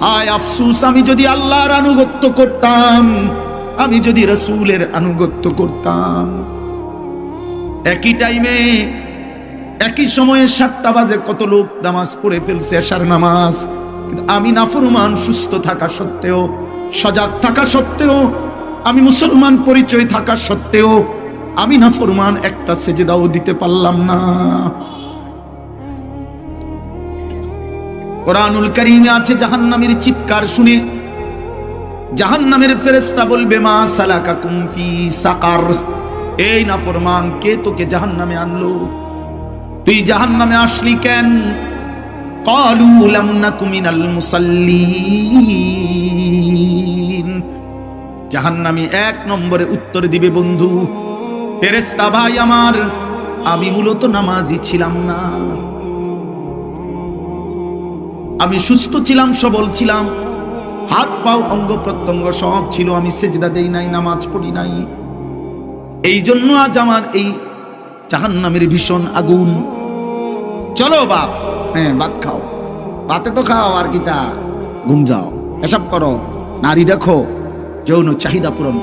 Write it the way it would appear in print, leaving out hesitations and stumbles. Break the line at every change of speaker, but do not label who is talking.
হায় আফসুস, আমি যদি আল্লাহর আনুগত্য করতাম, আমি যদি রাসূলের আনুগত্য করতাম। একই টাইমে একই সময়ে 7টা বাজে কত লোক নামাজ পড়ে ফেলছে, এশার নামাজ। কিন্তু আমি নাফরমান, সুস্থ থাকা সত্ত্বেও, সজাগ থাকা সত্ত্বেও, আমি মুসলমান পরিচয় থাকা সত্ত্বেও আমি নাফরমান, একটা সেজদাও দিতে পারলাম না। কোরআনুল কারীমে আছে জাহান্নামের চিৎকার শুনে জাহান্নামের ফেরেশতা বলবে, মা সালাকাকুম ফি সাকার, এই নাফরমান, কে তোকে জাহান্নামে আনলো? তুই জাহান্নামে আসলি কেন? ক্বালু লাম নাকু মিনাল মুসাল্লিন। জাহান্নামী 1 নম্বরে উত্তর দিবে, বন্ধু ফেরেশতা ভাই আমার, আমি মূলত নামাজি ছিলাম না। আমি সুস্থ ছিলাম, সবল ছিলাম, হাত পাও অঙ্গ প্রত্যঙ্গ সব ছিল, আমি সেজদা দেই নাই, নামাজ পড়ি নাই। এই জন্য আজ আমার এই জাহান্নামের ভীষণ আগুন। চলো বাপ, হ্যাঁ ভাত খাও, ভাতে তো খাও, আর কি তা ঘুম যাও, এসব করো, নারী দেখো, যৌন চাহিদা পূরণ।